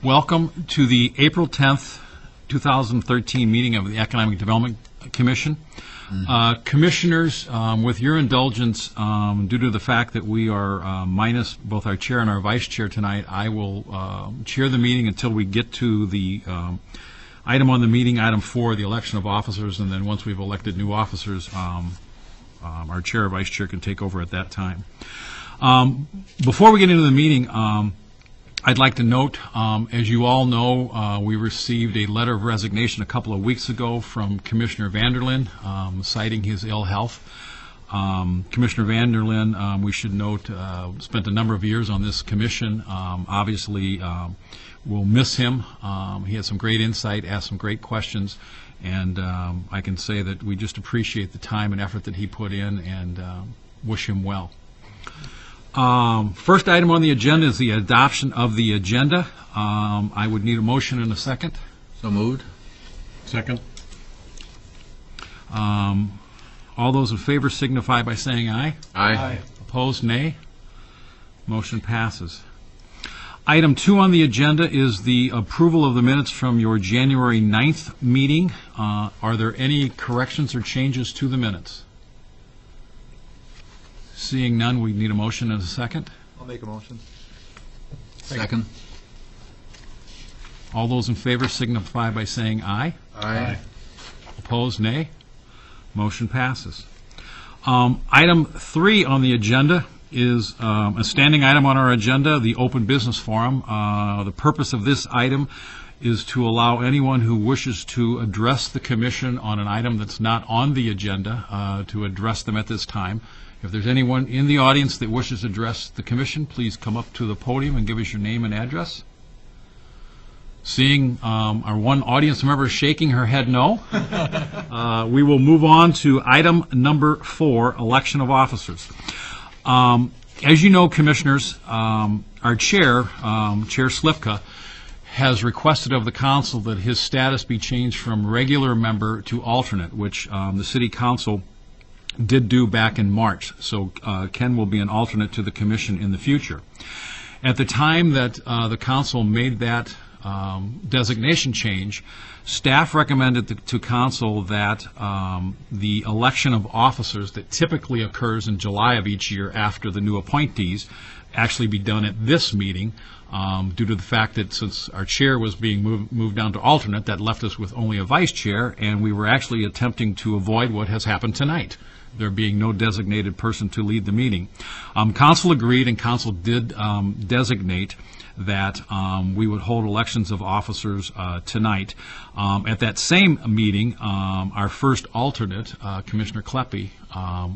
Welcome to the April 10th, 2013 meeting of the Economic Development Commission. Commissioners, with your indulgence, due to the fact that we are minus both our chair and our vice chair tonight, I will chair the meeting until we get to the item on the meeting, item 4, the election of officers, and then once we've elected new officers, our chair or vice chair can take over at that time. Before we get into the meeting, I'd like to note, as you all know, we received a letter of resignation a couple of weeks ago from Commissioner Vanderlyn, citing his ill health. Commissioner Vanderlyn, we should note, spent a number of years on this commission. Obviously, we'll miss him. He had some great insight, asked some great questions, and I can say that we just appreciate the time and effort that he put in and wish him well. First item on the agenda is the adoption of the agenda. I would need a motion and a second. So moved. Second. All those in favor signify by saying aye. Aye. Opposed, nay. Motion passes. Item 2 on the agenda is the approval of the minutes from your January 9th meeting. Are there any corrections or changes to the minutes? Seeing none, we need a motion and a second. I'll make a motion. Second. All those in favor signify by saying aye. Aye. Opposed, nay. Motion passes. Item 3 on the agenda is a standing item on our agenda, the Open Business Forum. The purpose of this item is to allow anyone who wishes to address the commission on an item that's not on the agenda to address them at this time. If there's anyone in the audience that wishes to address the commission, please come up to the podium and give us your name and address. Seeing our one audience member shaking her head no, we will move on to item number 4, election of officers. As you know, commissioners, our chair, Chair Slivka, has requested of the council that his status be changed from regular member to alternate, which the city council did do back in March. So Ken will be an alternate to the commission in the future. At the time that the council made that designation change, staff recommended to council that the election of officers that typically occurs in July of each year after the new appointees actually be done at this meeting, due to the fact that since our chair was being moved down to alternate, that left us with only a vice chair, and we were actually attempting to avoid what has happened tonight, there being no designated person to lead the meeting. Council agreed, and council did designate that we would hold elections of officers tonight. At that same meeting, our first alternate, Commissioner Kleppe,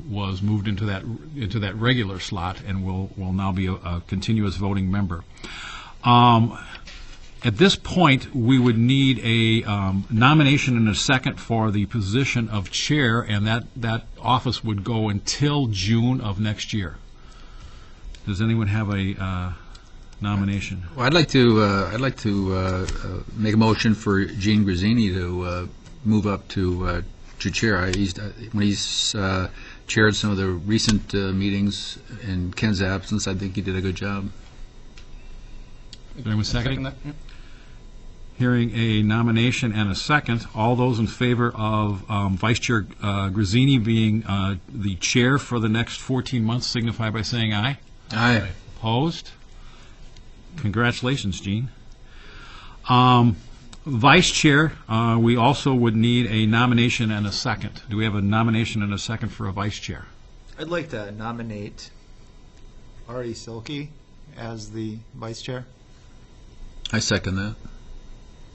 was moved into that regular slot and will now be a continuous voting member. At this point, we would need a nomination and a second for the position of chair, and that office would go until June of next year. Does anyone have a nomination? Well, I'd like to make a motion for Gene Grazzini to move up to chair. When he's chaired some of the recent meetings in Ken's absence, I think he did a good job. Is anyone seconding that? Hearing a nomination and a second, all those in favor of Vice Chair Grazzini being the chair for the next 14 months signify by saying aye. Aye. Opposed? Congratulations, Gene. Vice Chair, we also would need a nomination and a second. Do we have a nomination and a second for a Vice Chair? I'd like to nominate Ari Silke as the vice chair. I second that.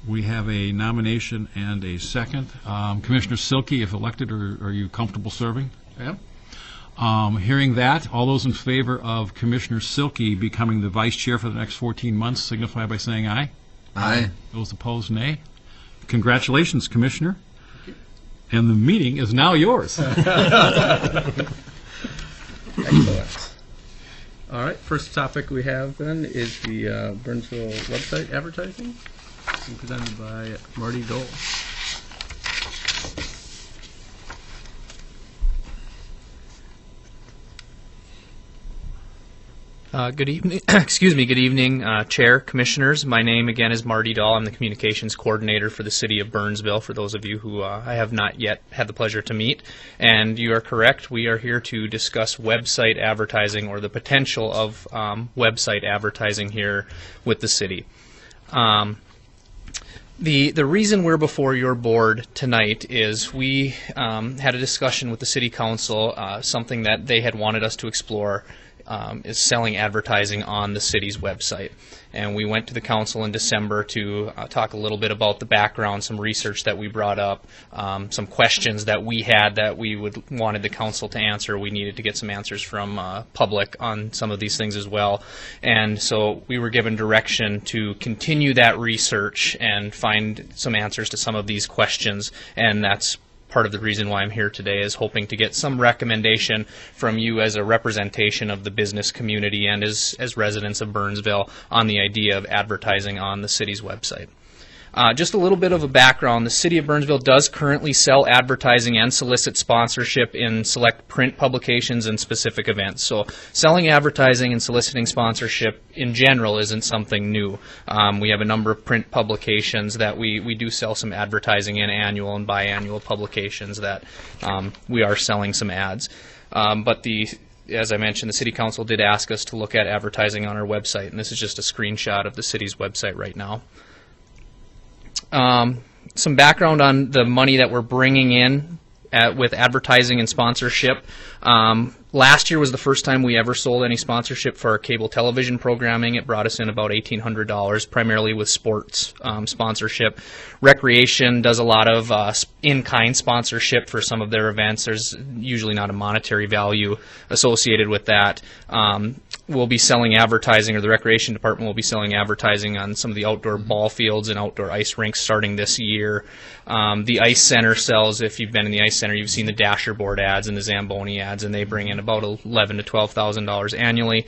We have a nomination and a second. Commissioner Silke, if elected, are you comfortable serving? Yeah. Hearing that, all those in favor of Commissioner Silke becoming the vice chair for the next 14 months signify by saying aye. Aye. Those opposed, nay. Congratulations, Commissioner. And the meeting is now yours. Excellent. All right, first topic we have then is the Burnsville website advertising, presented by Marty Dole. Good evening. Excuse me. Good evening, Chair, Commissioners. My name again is Marty Dahl. I'm the Communications Coordinator for the City of Burnsville. For those of you who I have not yet had the pleasure to meet, and you are correct. We are here to discuss website advertising or the potential of website advertising here with the city. The reason we're before your board tonight is we had a discussion with the City Council, something that they had wanted us to explore. Is selling advertising on the city's website. And we went to the council in December to talk a little bit about the background, some research that we brought up, some questions that we had that we wanted the council to answer. We needed to get some answers from public on some of these things as well. And so we were given direction to continue that research and find some answers to some of these questions. And that's part of the reason why I'm here today, is hoping to get some recommendation from you as a representation of the business community and as residents of Burnsville on the idea of advertising on the city's website. Just a little bit of a background. The City of Burnsville does currently sell advertising and solicit sponsorship in select print publications and specific events. So selling advertising and soliciting sponsorship in general isn't something new. We have a number of print publications that we do sell some advertising in, annual and biannual publications that we are selling some ads. But as I mentioned, the City Council did ask us to look at advertising on our website, and this is just a screenshot of the city's website right now. Some background on the money that we're bringing in with advertising and sponsorship. Last year was the first time we ever sold any sponsorship for our cable television programming. It brought us in about $1,800, primarily with sports sponsorship. Recreation does a lot of in-kind sponsorship for some of their events. There's usually not a monetary value associated with that. We'll be selling advertising, or the Recreation Department will be selling advertising on some of the outdoor ball fields and outdoor ice rinks starting this year. The Ice Center sells, if you've been in the Ice Center, you've seen the Dasher board ads and the Zamboni ads, and they bring in about $11,000 to $12,000 annually.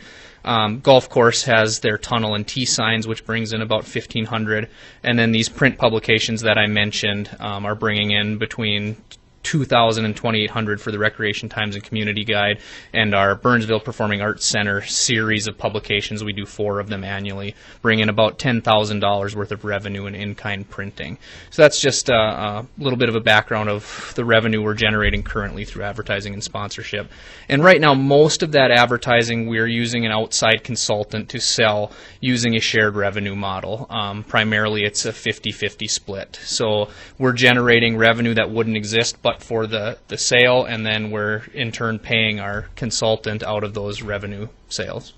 Golf course has their tunnel and tee signs, which brings in about $1,500. And then these print publications that I mentioned are bringing in between $2,000 and $2,800 for the Recreation Times and Community Guide, and our Burnsville Performing Arts Center series of publications. We do 4 of them annually, bring in about $10,000 worth of revenue in in-kind printing. So that's just a little bit of a background of the revenue we're generating currently through advertising and sponsorship. And right now, most of that advertising, we're using an outside consultant to sell using a shared revenue model. Primarily, it's a 50-50 split. So we're generating revenue that wouldn't exist but for the sale, and then we're in turn paying our consultant out of those revenue sales.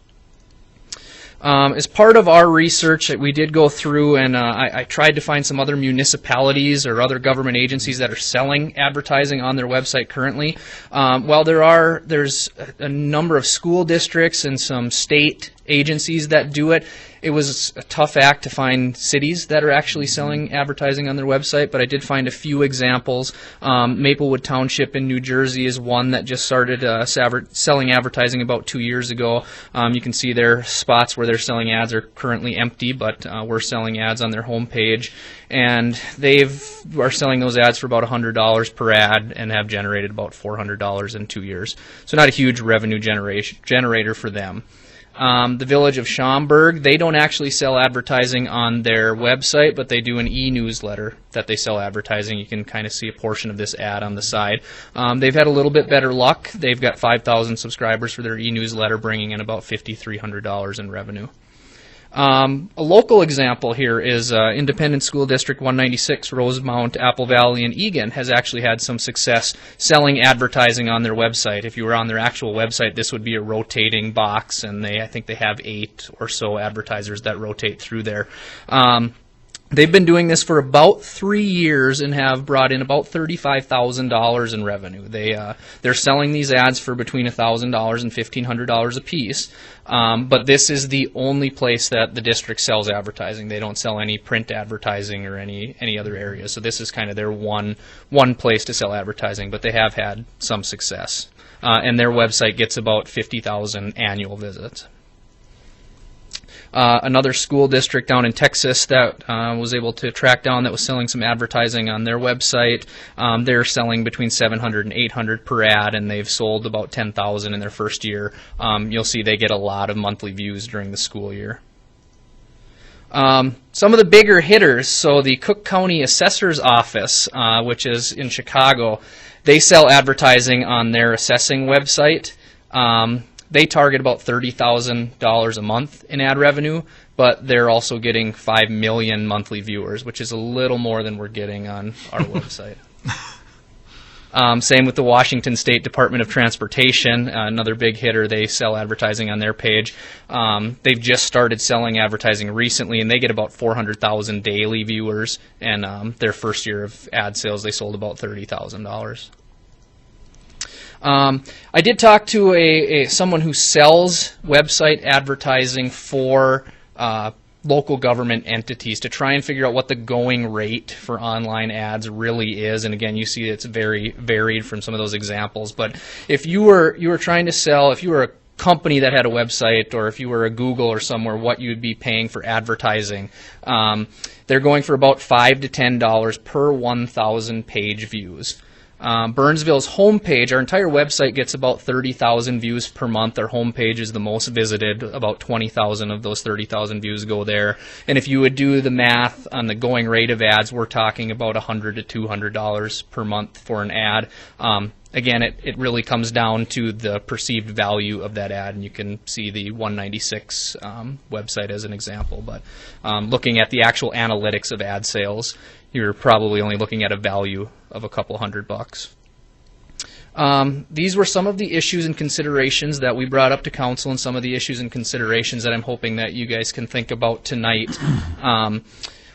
As part of our research, we did go through and I tried to find some other municipalities or other government agencies that are selling advertising on their website currently. While there's a number of school districts and some state agencies that do it, it was a tough act to find cities that are actually selling advertising on their website, but I did find a few examples. Maplewood Township in New Jersey is one that just started selling advertising about 2 years ago. You can see their spots where they're selling ads are currently empty, but we're selling ads on their homepage, and they are selling those ads for about $100 per ad and have generated about $400 in 2 years. So not a huge revenue generator for them. The Village of Schaumburg, they don't actually sell advertising on their website, but they do an e-newsletter that they sell advertising. You can kind of see a portion of this ad on the side. They've had a little bit better luck. They've got 5,000 subscribers for their e-newsletter, bringing in about $5,300 in revenue. A local example here is Independent School District 196, Rosemount, Apple Valley, and Egan has actually had some success selling advertising on their website. If you were on their actual website, this would be a rotating box, and I think they have 8 or so advertisers that rotate through there. They've been doing this for about 3 years and have brought in about $35,000 in revenue. They're selling these ads for between $1,000 and $1,500 a piece, but this is the only place that the district sells advertising. They don't sell any print advertising or any other area. So this is kind of their one place to sell advertising, but they have had some success. And their website gets about 50,000 annual visits. Another school district down in Texas that was able to track down that was selling some advertising on their website. They're selling between 700 and 800 per ad, and they've sold about 10,000 in their first year. You'll see they get a lot of monthly views during the school year. Some of the bigger hitters, so the Cook County Assessor's Office, which is in Chicago, they sell advertising on their assessing website. They target about $30,000 a month in ad revenue, but they're also getting 5 million monthly viewers, which is a little more than we're getting on our website. Same with the Washington State Department of Transportation, another big hitter. They sell advertising on their page. They've just started selling advertising recently, and they get about 400,000 daily viewers. And their first year of ad sales, they sold about $30,000. I did talk to someone who sells website advertising for local government entities to try and figure out what the going rate for online ads really is. And again, you see it's very varied from some of those examples. But if you were trying to sell, if you were a company that had a website, or if you were a Google or somewhere, what you'd be paying for advertising, they're going for about $5 to $10 per 1,000 page views. Burnsville's homepage, our entire website gets about 30,000 views per month. Our homepage is the most visited. About 20,000 of those 30,000 views go there. And if you would do the math on the going rate of ads, we're talking about $100 to $200 per month for an ad. Again, it really comes down to the perceived value of that ad, and you can see the 196 website as an example. But looking at the actual analytics of ad sales, you're probably only looking at a value of a couple $100. These were some of the issues and considerations that we brought up to council, and some of the issues and considerations that I'm hoping that you guys can think about tonight.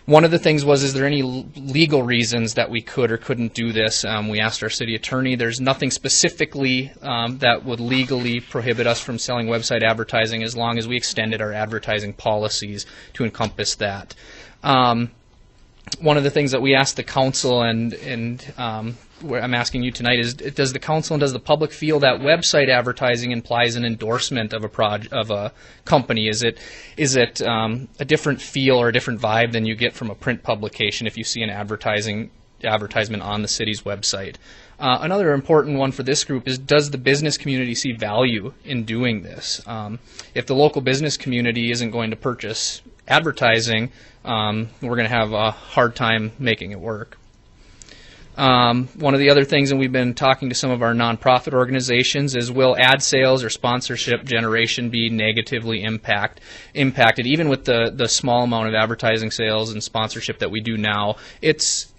One of the things was, is there any legal reasons that we could or couldn't do this? We asked our city attorney. There's nothing specifically that would legally prohibit us from selling website advertising, as long as we extended our advertising policies to encompass that. One of the things that we asked the council, and where I'm asking you tonight, is, does the council and does the public feel that website advertising implies an endorsement of a company? Is it a different feel or a different vibe than you get from a print publication if you see an advertisement on the city's website? Another important one for this group is, does the business community see value in doing this? If the local business community isn't going to purchase advertising, we're going to have a hard time making it work. One of the other things, and we've been talking to some of our nonprofit organizations, is, will ad sales or sponsorship generation be negatively impacted? Even with the small amount of advertising sales and sponsorship that we do now, it's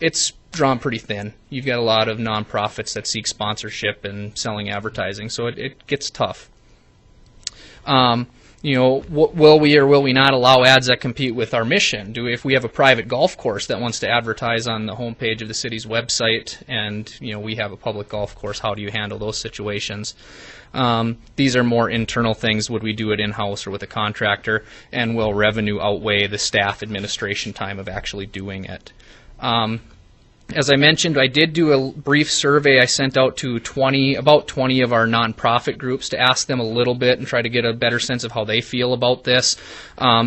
drawn pretty thin. You've got a lot of nonprofits that seek sponsorship and selling advertising, so it gets tough. Will we or will we not allow ads that compete with our mission? If we have a private golf course that wants to advertise on the homepage of the city's website, and we have a public golf course, how do you handle those situations? These are more internal things. Would we do it in-house or with a contractor? And will revenue outweigh the staff administration time of actually doing it? As I mentioned, I did do a brief survey I sent out to about 20 of our nonprofit groups to ask them a little bit and try to get a better sense of how they feel about this.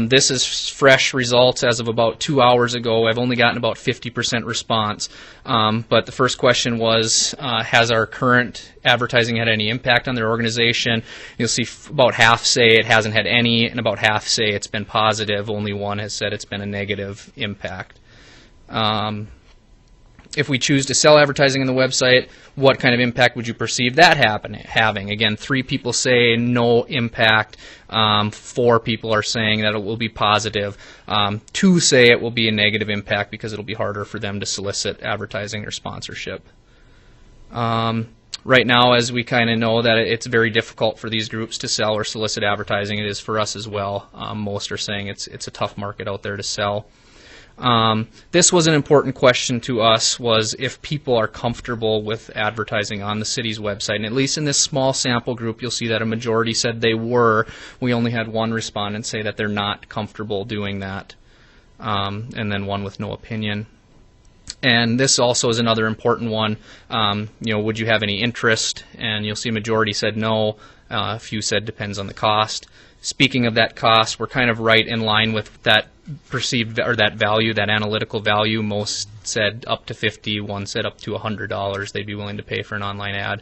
This is fresh results as of about 2 hours ago. I've only gotten about 50% response. But the first question was, has our current advertising had any impact on their organization? You'll see about half say it hasn't had any, and about half say it's been positive. Only one has said it's been a negative impact. If we choose to sell advertising on the website, what kind of impact would you perceive that having? Again, 3 people say no impact. 4 people are saying that it will be positive. 2 say it will be a negative impact because it will be harder for them to solicit advertising or sponsorship. Right now, as we kind of know, that it's very difficult for these groups to sell or solicit advertising. It is for us as well. Most are saying it's a tough market out there to sell. This was an important question to us, was if people are comfortable with advertising on the city's website. And at least in this small sample group, you'll see that a majority said they were. We only had 1 respondent say that they're not comfortable doing that, and then 1 with no opinion. And this also is another important one. Would you have any interest? And you'll see a majority said no. A few said depends on the cost. Speaking of that cost, we're kind of right in line with that perceived or that value, that analytical value. Most said up to $50, one said up to $100 they'd be willing to pay for an online ad.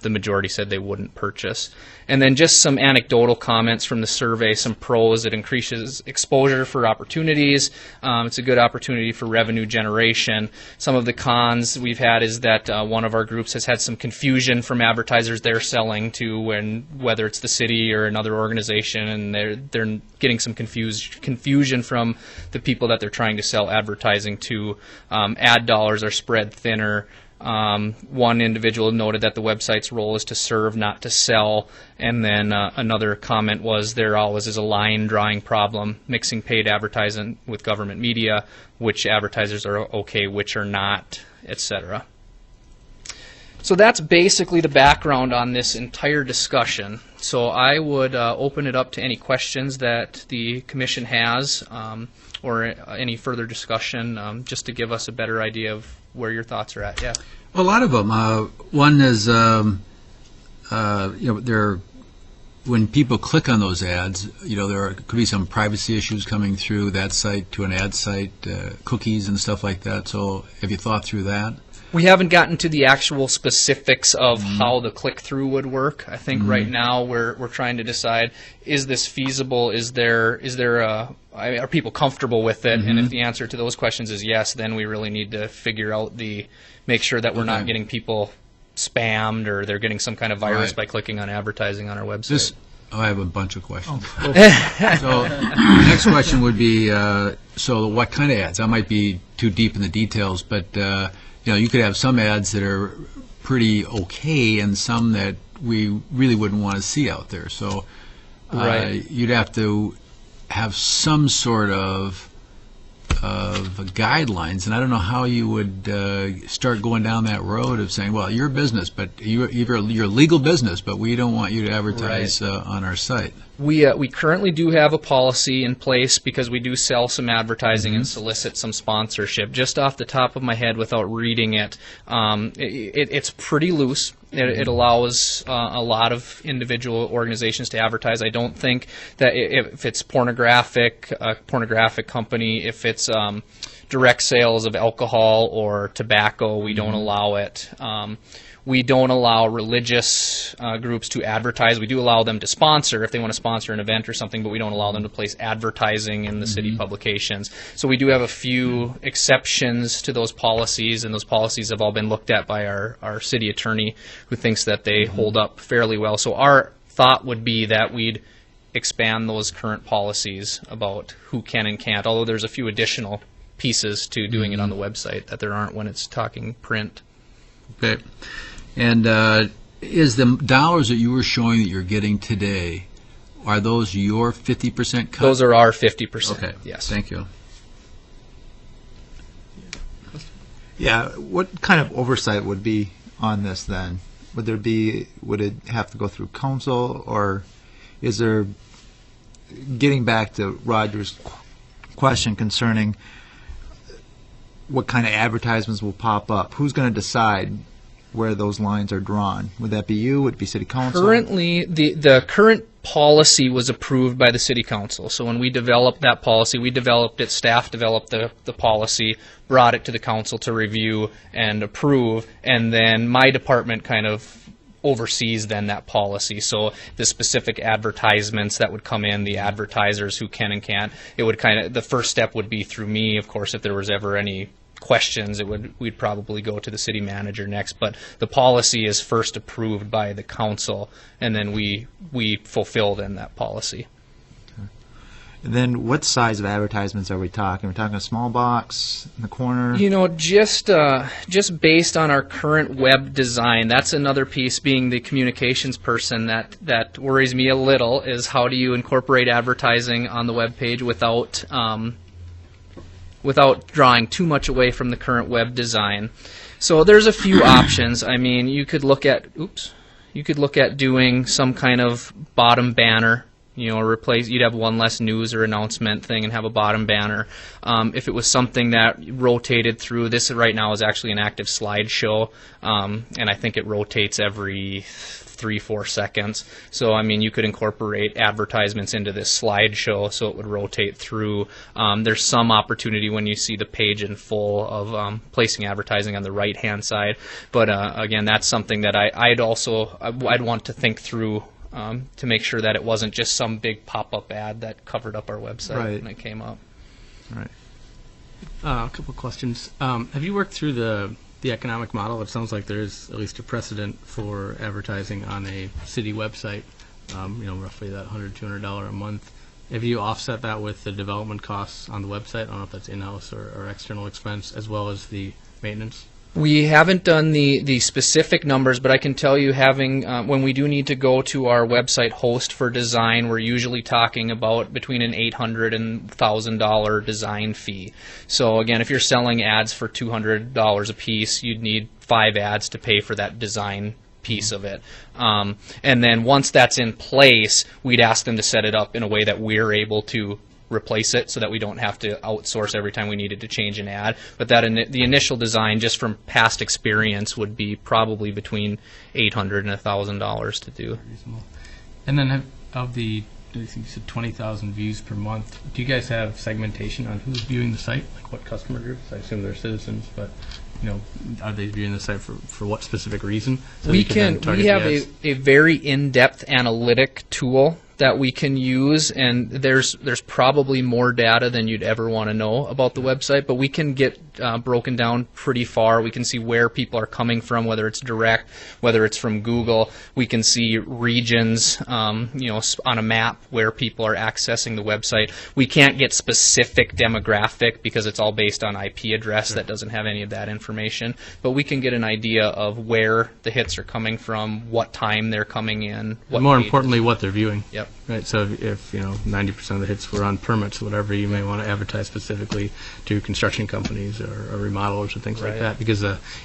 The majority said they wouldn't purchase. And then just some anecdotal comments from the survey, some pros: it increases exposure for opportunities. It's a good opportunity for revenue generation. Some of the cons we've had is that one of our groups has had some confusion from advertisers they're selling to, and whether it's the city or another organization, and they're getting some confusion from the people that they're trying to sell advertising to. Ad dollars are spread thinner. One individual noted that the website's role is to serve, not to sell. And then another comment was there always is a line drawing problem, mixing paid advertising with government media, which advertisers are okay, which are not, etc. So that's basically the background on this entire discussion. So I would open it up to any questions that the commission has, or any further discussion, just to give us a better idea of where your thoughts are at. Yeah. Well, a lot of them. One is, when people click on those ads, there could be some privacy issues coming through that site to an ad site, cookies and stuff like that. So have you thought through that? We haven't gotten to the actual specifics of how the click-through would work. I think right now we're trying to decide, is this feasible? Are people comfortable with it? And if the answer to those questions is yes, then we really need to figure out make sure that we're not getting people spammed or they're getting some kind of virus by clicking on advertising on our website. I have a bunch of questions. So the next question would be, so what kind of ads? I might be too deep in the details, but you could have some ads that are pretty okay and some that we really wouldn't want to see out there. So you'd have to have some sort of guidelines, and I don't know how you would start going down that road of saying, well, you're a business, but you're a legal business, but we don't want you to advertise on our site. We currently do have a policy in place because we do sell some advertising and solicit some sponsorship. Just off the top of my head, without reading it, it's pretty loose. It allows a lot of individual organizations to advertise. I don't think that if it's pornographic, a pornographic company, if it's direct sales of alcohol or tobacco, we don't allow it. We don't allow religious groups to advertise. We do allow them to sponsor if they want to sponsor an event or something, but we don't allow them to place advertising in the city publications. So we do have a few exceptions to those policies, and those policies have all been looked at by our city attorney, who thinks that they hold up fairly well. So our thought would be that we'd expand those current policies about who can and can't, although there's a few additional pieces to doing it on the website that there aren't when it's talking print. Okay. And is the dollars that you were showing that you're getting today, are those your 50% cut? Those are our 50%. Okay. Yes. Thank you. Yeah, what kind of oversight would be on this then? Would it have to go through council, or is there, getting back to Roger's question concerning what kind of advertisements will pop up, who's going to decide where those lines are drawn? Would that be you? Would it be city council? Currently, the current policy was approved by the city council. So when we developed that policy, we developed it, staff developed the policy, brought it to the council to review and approve, and then my department kind of oversees then that policy. So the specific advertisements that would come in, the advertisers who can and can't, it would the first step would be through me. Of course, if there was ever any questions, we'd probably go to the city manager next. But the policy is first approved by the council, and then we fulfill then that policy. And then what size of advertisements are we talking? We're talking a small box in the corner? Just based on our current web design, that's another piece, being the communications person, that worries me a little, is how do you incorporate advertising on the web page without drawing too much away from the current web design. So there's a few options. I mean, you could look at doing some kind of bottom banner. You'd have one less news or announcement thing and have a bottom banner. If it was something that rotated through, this right now is actually an active slideshow, and I think it rotates every 3-4 seconds. So, I mean, you could incorporate advertisements into this slideshow so it would rotate through. There's some opportunity when you see the page in full of placing advertising on the right-hand side. But, again, that's something that I'd want to think through to make sure that it wasn't just some big pop-up ad that covered up our website Right. when it came up. Right. A couple of questions. Have you worked through the economic model? It sounds like there's at least a precedent for advertising on a city website, roughly that $100, $200 a month. Have you offset that with the development costs on the website? I don't know if that's in-house or external expense, as well as the maintenance? We haven't done the specific numbers, but I can tell you having, when we do need to go to our website host for design, we're usually talking about between an $800 and $1,000 design fee. So again, if you're selling ads for $200 a piece, you'd need 5 ads to pay for that design piece of it. And then once that's in place, we'd ask them to set it up in a way that we're able to replace it so that we don't have to outsource every time we needed to change an ad. But that the initial design, just from past experience, would be probably between $800 and $1,000 to do. Reasonable. And then of the, I think you said 20,000 views per month, do you guys have segmentation on who's viewing the site? Like what customer groups? I assume they're citizens, but are they viewing the site for what specific reason? So We you then can. target We have the ads? a very in-depth analytic tool that we can use, and there's probably more data than you'd ever want to know about the website, but we can get broken down pretty far. We can see where people are coming from, whether it's direct, whether it's from Google. We can see regions, on a map where people are accessing the website. We can't get specific demographic because it's all based on IP address that doesn't have any of that information, but we can get an idea of where the hits are coming from, what time they're coming in, what More pages. importantly, what they're viewing. Yep. Right. So if 90% of the hits were on permits, or whatever, you may want to advertise specifically to construction companies or remodelers or things like Right. that. Because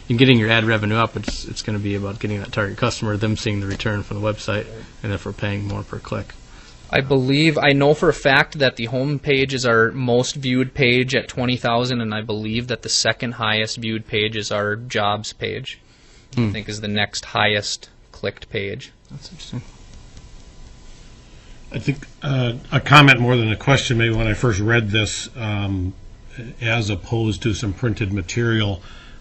in getting your ad revenue up, it's going to be about getting that target customer, them seeing the return from the website, and therefore paying more per click. I know for a fact that the home page is our most viewed page at 20,000, and I believe that the second highest viewed page is our jobs page. I think is the next highest clicked page. That's interesting. I think a comment more than a question, maybe when I first read this, as opposed to some printed material,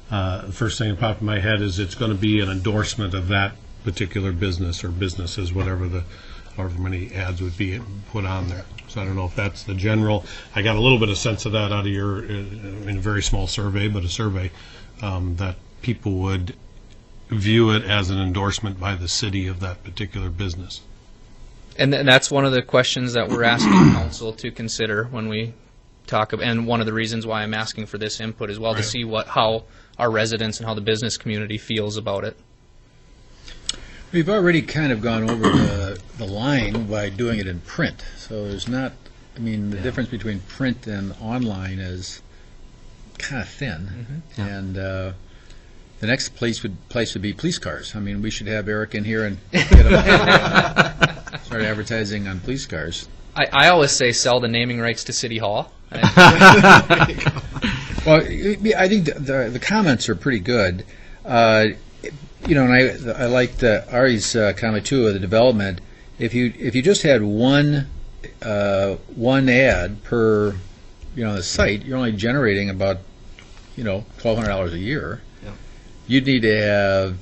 the first thing that popped in my head is it's going to be an endorsement of that particular business or businesses, however many ads would be put on there. So I don't know if that's the general. I got a little bit of sense of that out of your, in a very small survey, but a survey, that people would view it as an endorsement by the city of that particular business. And that's one of the questions that we're asking council to consider when we talk about, and one of the reasons why I'm asking for this input as well, to Right. see how our residents and how the business community feels about it. We've already kind of gone over the line by doing it in print. So there's not, the difference between print and online is kind of thin. And the next place would be police cars. We should have Eric in here and get him start advertising on police cars. I always say sell the naming rights to City Hall. Well, I think the comments are pretty good. And I liked Ari's comment too of the development. If you just had one ad per the site, you're only generating about $1,200 a year. Yeah. You'd need to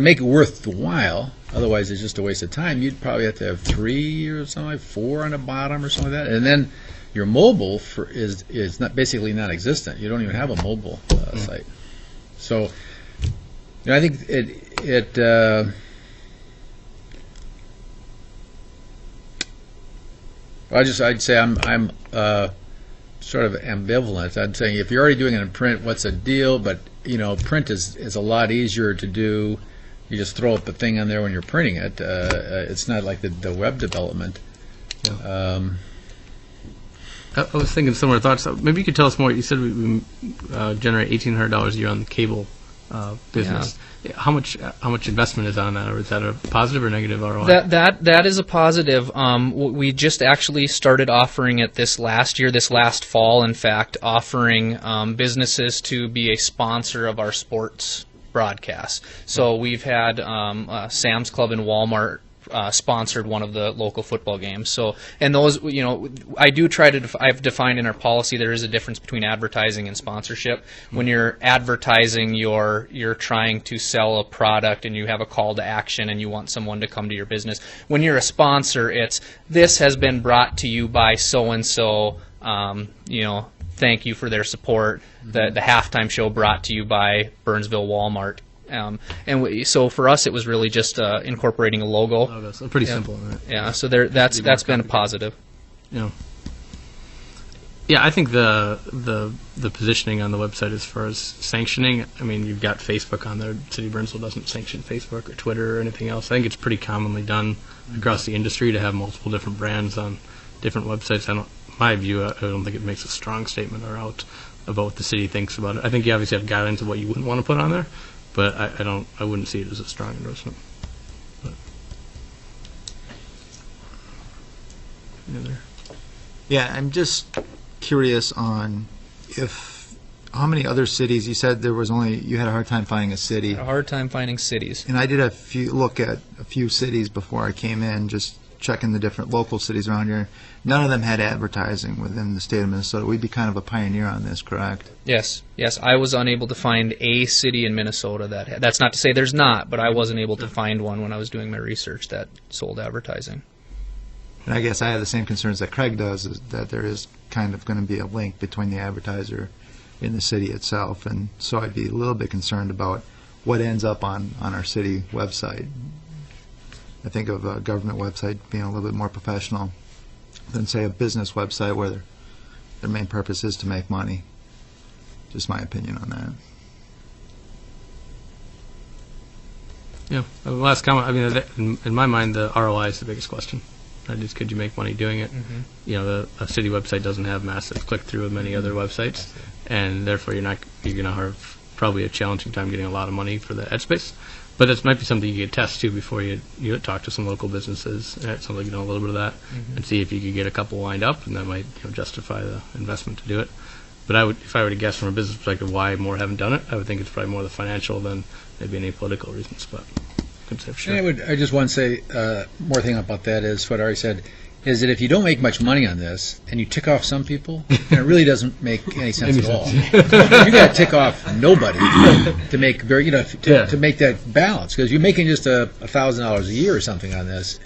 make it worth the while. Otherwise, it's just a waste of time. You'd probably have to have 3 or something, like 4 on the bottom or something like that. And then your mobile is not basically non-existent. You don't even have a mobile site. So, I think I'd say I'm sort of ambivalent. I'd say if you're already doing it in print, what's the deal? But print is a lot easier to do. You just throw up a thing on there when you're printing it. It's not like the web development. I was thinking similar thoughts. Maybe you could tell us more. You said we generate $1,800 a year on the cable business. How much investment is on that, or is that a positive or negative ROI? That is a positive. We just actually started offering it this last fall, in fact, offering businesses to be a sponsor of our sports broadcasts. So we've had Sam's Club and Walmart sponsored one of the local football games. So, and those, I do try to, I've defined in our policy there is a difference between advertising and sponsorship. When you're advertising, you're trying to sell a product and you have a call to action and you want someone to come to your business. When you're a sponsor, it's, this has been brought to you by so-and-so, thank you for their support. The halftime show brought to you by Burnsville Walmart. So for us, it was really just incorporating a logo. Oh, that's pretty simple. Right? Yeah, so that's been a positive. Yeah. Yeah, I think the positioning on the website as far as sanctioning, I mean, you've got Facebook on there. City of Burnsville doesn't sanction Facebook or Twitter or anything else. I think it's pretty commonly done across the industry to have multiple different brands on different websites. My view, I don't think it makes a strong statement or out about what the city thinks about it. I think you obviously have guidelines of what you wouldn't want to put on there, but I wouldn't see it as a strong endorsement. But. Yeah, I'm just curious on how many other cities, you said you had a hard time finding a city. A hard time finding cities. And I did look at a few cities before I came in, just checking the different local cities around here. None of them had advertising within the state of Minnesota. We'd be kind of a pioneer on this, correct? Yes. I was unable to find a city in Minnesota that's not to say there's not, but I wasn't able to find one when I was doing my research that sold advertising. And I guess I have the same concerns that Craig does, is that there is kind of going to be a link between the advertiser in the city itself, and so I'd be a little bit concerned about what ends up on our city website. I think of a government website being a little bit more professional than, say, a business website where their main purpose is to make money. Just my opinion on that. Yeah, the last comment, I mean, in my mind, the ROI is the biggest question. Right, is could you make money doing it? Mm-hmm. A city website doesn't have massive click-through with many other websites, and therefore you're going to have probably a challenging time getting a lot of money for the ad space. But this might be something you could test too before you talk to some local businesses. It sounds like you know a little bit of that, and see if you could get a couple lined up, and that might justify the investment to do it. But if I were to guess from a business perspective why more haven't done it, I would think it's probably more the financial than maybe any political reasons. But I couldn't say for sure. I just want to say more thing about that is what Ari said, is that if you don't make much money on this and you tick off some people, then it really doesn't make any sense at all. You got to tick off nobody to make to make that balance, because you're making just $1,000 a year or something on this.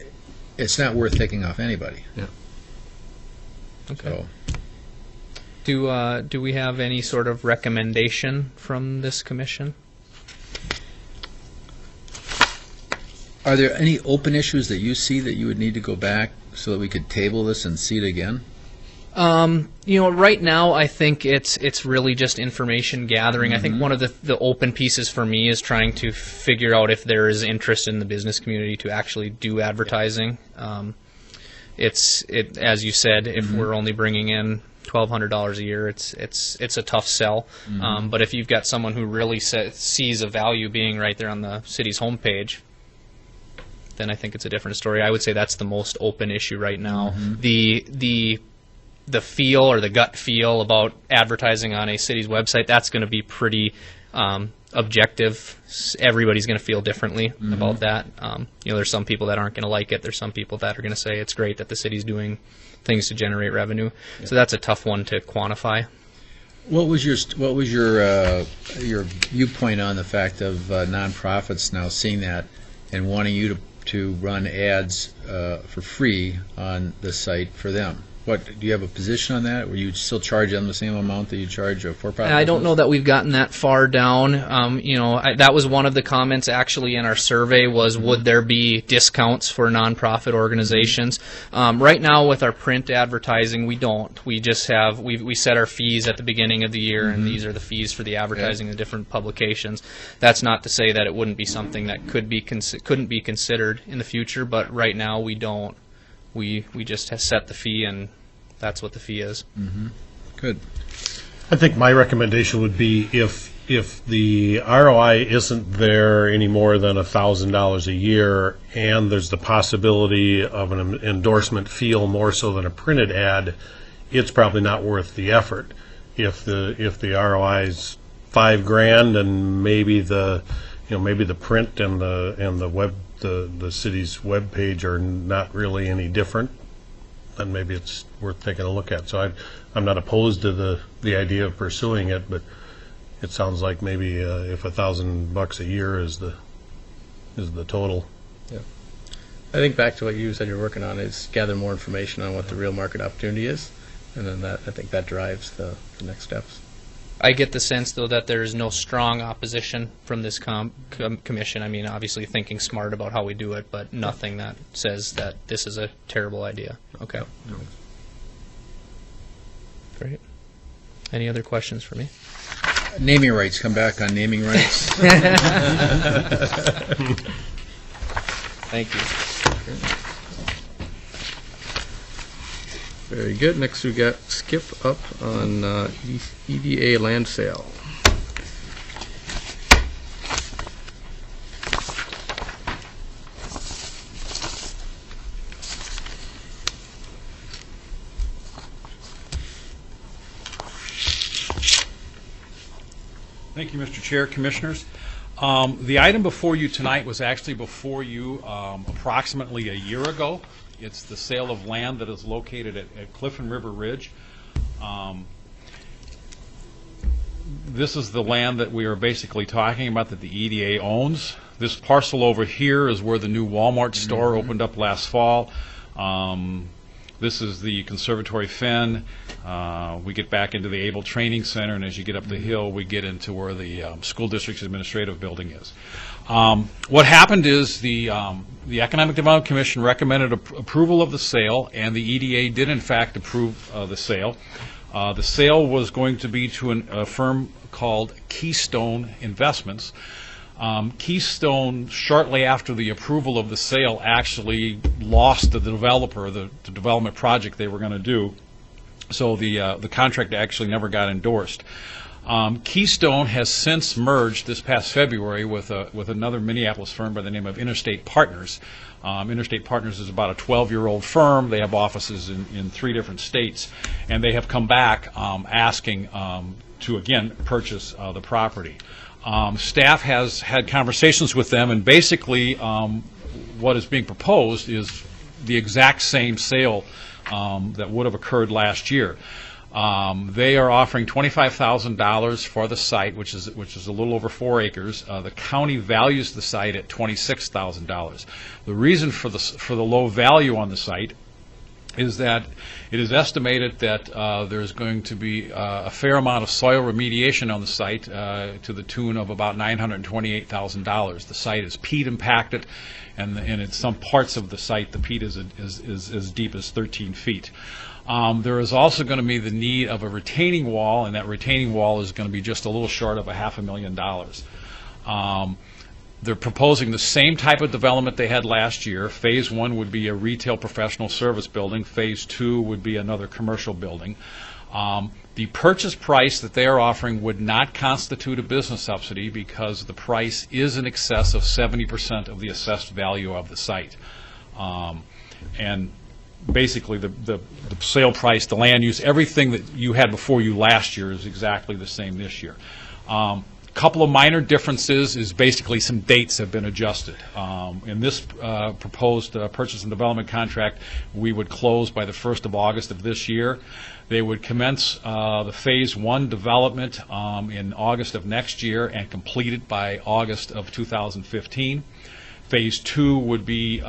It's not worth ticking off anybody. Yeah. Okay. So. Do we have any sort of recommendation from this commission? Are there any open issues that you see that you would need to go back so that we could table this and see it again? Right now I think it's really just information gathering. Mm-hmm. I think one of the open pieces for me is trying to figure out if there is interest in the business community to actually do advertising. As you said, if we're only bringing in $1,200 a year, it's a tough sell. Mm-hmm. But if you've got someone who really sees a value being right there on the city's homepage, then I think it's a different story. I would say that's the most open issue right now. Mm-hmm. The feel or the gut feel about advertising on a city's website, that's going to be pretty objective. Everybody's going to feel differently about that. There's some people that aren't going to like it. There's some people that are going to say it's great that the city's doing things to generate revenue. Yeah. So that's a tough one to quantify. What was your viewpoint on the fact of nonprofits now seeing that and wanting you to run ads for free on the site for them? Do you have a position on that? Will you still charge them the same amount that you charge a for-profit? I don't know that we've gotten that far down. That was one of the comments actually in our survey was, would there be discounts for nonprofit organizations? Right now with our print advertising, we don't. We just have, we set our fees at the beginning of the year, and these are the fees for the advertising in different publications. That's not to say that it wouldn't be something that couldn't be considered in the future, but right now we don't. We just have set the fee, and that's what the fee is. Mm-hmm. Good. I think my recommendation would be if the ROI isn't there any more than $1,000 a year, and there's the possibility of an endorsement feel more so than a printed ad, it's probably not worth the effort. If the ROI is $5,000, and maybe maybe the print and the web, the city's web page are not really any different, then maybe it's worth taking a look at. So I'm not opposed to the idea of pursuing it, but it sounds like maybe if $1,000 a year is the total. I think back to what you said you're working on is gather more information on what the real market opportunity is, and then I think that drives the next steps. I get the sense, though, that there is no strong opposition from this commission. I mean, obviously thinking smart about how we do it, but nothing that says that this is a terrible idea. Okay. Great. Any other questions for me? Naming rights, come back on naming rights. Thank you. Very good. Next we got Skip up on EDA land sale. Thank you, Mr. Chair, Commissioners. The item before you tonight was actually before you approximately a year ago. It's the sale of land that is located at Clifton River Ridge. This is the land that we are basically talking about that the EDA owns. This parcel over here is where the new Walmart store opened up last fall. This is the Conservatory Fen. We get back into the Able Training Center, and as you get up the hill, we get into where the school district's administrative building is. What happened is the Economic Development Commission recommended approval of the sale, and the EDA did in fact approve the sale. The sale was going to be to a firm called Keystone Investments. Keystone, shortly after the approval of the sale, actually lost the developer, the development project they were going to do. So the contract actually never got endorsed. Keystone has since merged this past February with another Minneapolis firm by the name of Interstate Partners. Interstate Partners is about a 12-year-old firm. They have offices in 3 different states, and they have come back asking to again purchase the property. Staff has had conversations with them, and basically what is being proposed is the exact same sale that would have occurred last year. They are offering $25,000 for the site, which is a little over 4 acres. The county values the site at $26,000. The reason for the low value on the site is that it is estimated that there's going to be a fair amount of soil remediation on the site to the tune of about $928,000. The site is peat impacted, and in some parts of the site the peat is as deep as 13 feet. There is also going to be the need of a retaining wall, and that retaining wall is going to be just a little short of $500,000. They're proposing the same type of development they had last year. Phase 1 would be a retail professional service building. Phase 2 would be another commercial building. The purchase price that they are offering would not constitute a business subsidy because the price is in excess of 70% of the assessed value of the site. And basically the sale price, the land use, everything that you had before you last year is exactly the same this year. Couple of minor differences is basically some dates have been adjusted. In this proposed purchase and development contract, we would close by the 1st of August of this year. They would commence the Phase 1 development in August of next year and complete it by August of 2015. Phase 2 would be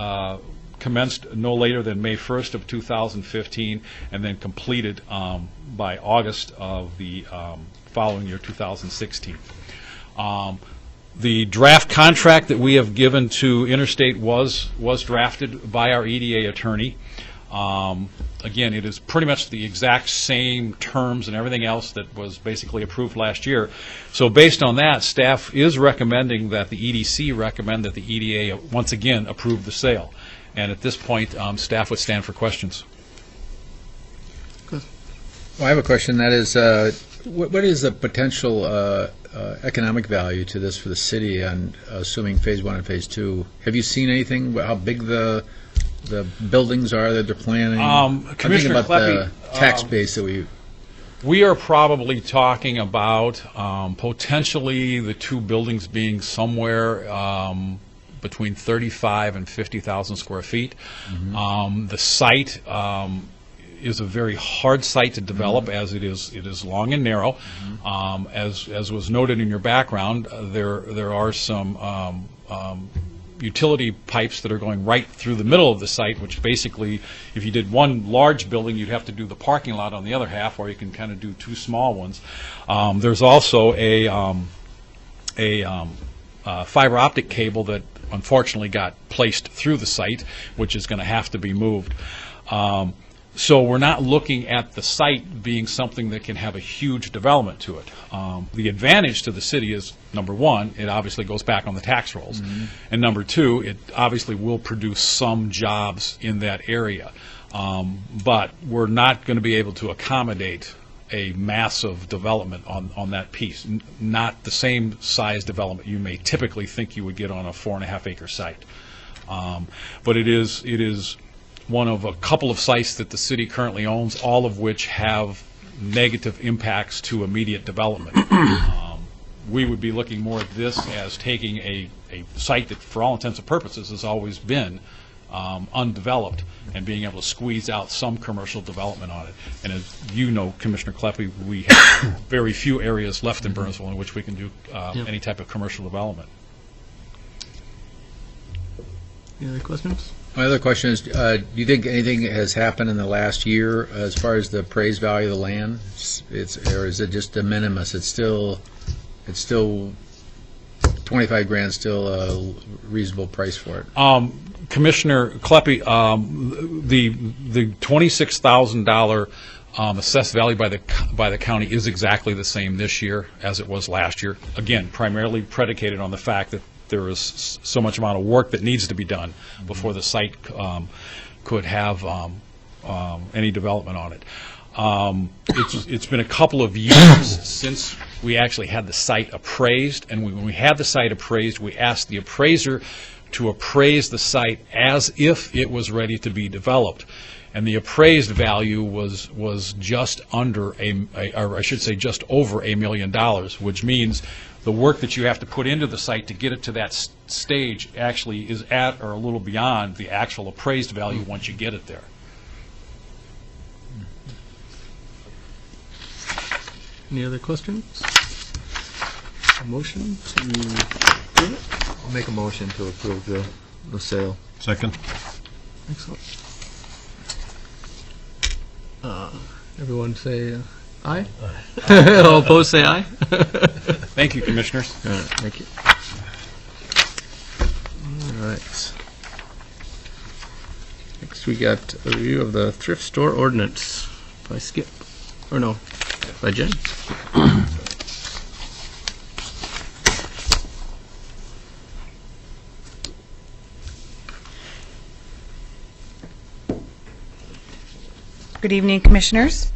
commenced no later than May 1st of 2015 and then completed by August of the following year, 2016. The draft contract that we have given to Interstate was drafted by our EDA attorney. Again, it is pretty much the exact same terms and everything else that was basically approved last year. So based on that, staff is recommending that the EDC recommend that the EDA once again approve the sale. And at this point, staff would stand for questions. Well, I have a question. That is, what is the potential economic value to this for the city on assuming Phase 1 and Phase 2? Have you seen anything, how big the buildings are that they're planning? I'm thinking Commissioner about the Kleppe, tax base that we We are probably talking about potentially the two buildings being somewhere between 35 and 50,000 square feet. The site is a very hard site to develop, as it is long and narrow. As was noted in your background, there are some utility pipes that are going right through the middle of the site, which basically, if you did one large building, you'd have to do the parking lot on the other half, or you can kind of do two small ones. There's also a fiber optic cable that unfortunately got placed through the site, which is going to have to be moved. So we're not looking at the site being something that can have a huge development to it. The advantage to the city is, number one, it obviously goes back on the tax rolls. And number two, it obviously will produce some jobs in that area. But we're not going to be able to accommodate a massive development on that piece. Not the same size development you may typically think you would get on a 4.5-acre site. But it is one of a couple of sites that the city currently owns, all of which have negative impacts to immediate development. We would be looking more at this as taking a site that, for all intents and purposes, has always been undeveloped, and being able to squeeze out some commercial development on it. And as you know, Commissioner Kleppe, we have very few areas left in Burnsville in which we can do any type of commercial development. Any other questions? My other question is, do you think anything has happened in the last year as far as the appraised value of the land? Or is it just de minimis? It's still 25 grand, still a reasonable price for it. Commissioner Kleppe, the $26,000 assessed value by the county is exactly the same this year as it was last year. Again, primarily predicated on the fact that there is so much amount of work that needs to be done before the site could have any development on it. It's been a couple of years since we actually had the site appraised, and when we had the site appraised, we asked the appraiser to appraise the site as if it was ready to be developed. And the appraised value was just under or I should say just over $1 million, which means the work that you have to put into the site to get it to that stage actually is at or a little beyond the actual appraised value once you get it there. Any other questions? A motion to approve it? I'll make a motion to approve the sale. Second. Excellent. Everyone say aye. All opposed say aye. Thank you, Commissioners. All right, thank you. All right. Next we got a review of the thrift store ordinance by Skip. Or no, by Jen. Good evening, Commissioners.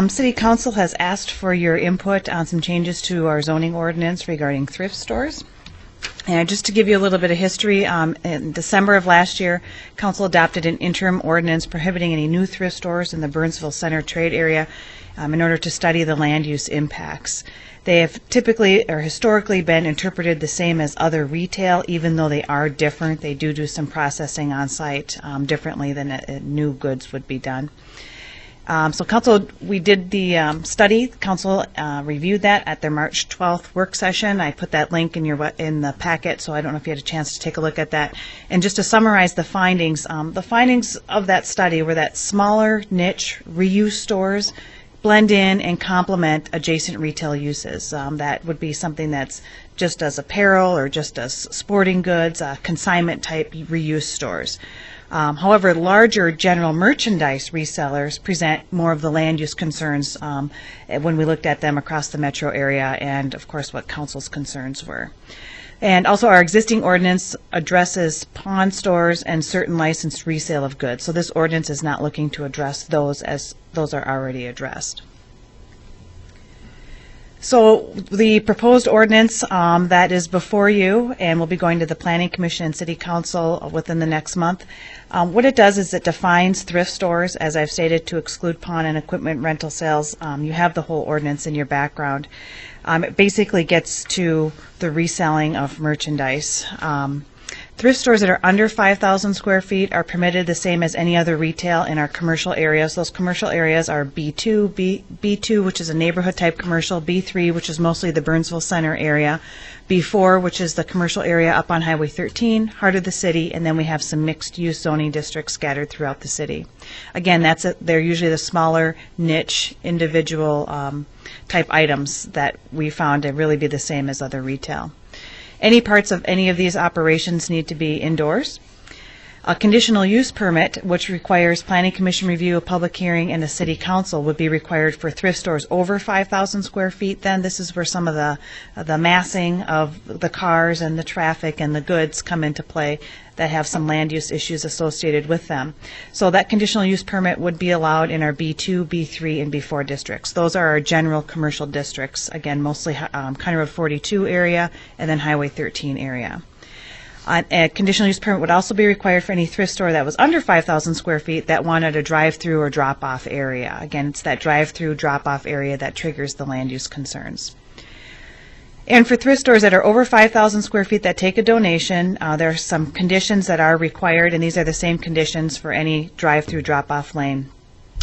City Council has asked for your input on some changes to our zoning ordinance regarding thrift stores. And just to give you a little bit of history, in December of last year, Council adopted an interim ordinance prohibiting any new thrift stores in the Burnsville Center trade area in order to study the land use impacts. They have typically or historically been interpreted the same as other retail, even though they are different. They do some processing on site differently than new goods would be done. So Council, we did the study. Council reviewed that at their March 12th work session. I put that link in the packet, so I don't know if you had a chance to take a look at that. And just to summarize the findings of that study were that smaller niche reuse stores blend in and complement adjacent retail uses. That would be something that's just as apparel or just as sporting goods, consignment type reuse stores. However, larger general merchandise resellers present more of the land use concerns when we looked at them across the metro area, and of course what Council's concerns were. And also our existing ordinance addresses pawn stores and certain licensed resale of goods. So this ordinance is not looking to address those, as those are already addressed. So the proposed ordinance that is before you and will be going to the Planning Commission and City Council within the next month, what it does is it defines thrift stores, as I've stated, to exclude pawn and equipment rental sales. You have the whole ordinance in your background. It basically gets to the reselling of merchandise. Thrift stores that are under 5,000 square feet are permitted the same as any other retail in our commercial areas. Those commercial areas are B2, B2, which is a neighborhood type commercial, B3, which is mostly the Burnsville Center area, B4, which is the commercial area up on Highway 13, heart of the city, and then we have some mixed-use zoning districts scattered throughout the city. Again, they're usually the smaller niche individual type items that we found to really be the same as other retail. Any parts of any of these operations need to be indoors. A conditional use permit, which requires Planning Commission review, a public hearing, and a City Council, would be required for thrift stores over 5,000 square feet. Then this is where some of the massing of the cars and the traffic and the goods come into play that have some land use issues associated with them. So that conditional use permit would be allowed in our B2, B3, and B4 districts. Those are our general commercial districts, again, mostly County Road 42 area and then Highway 13 area. A conditional use permit would also be required for any thrift store that was under 5,000 square feet that wanted a drive-through or drop-off area. Again, it's that drive-through, drop-off area that triggers the land use concerns. And for thrift stores that are over 5,000 square feet that take a donation, there are some conditions that are required, and these are the same conditions for any drive-through, drop-off lane.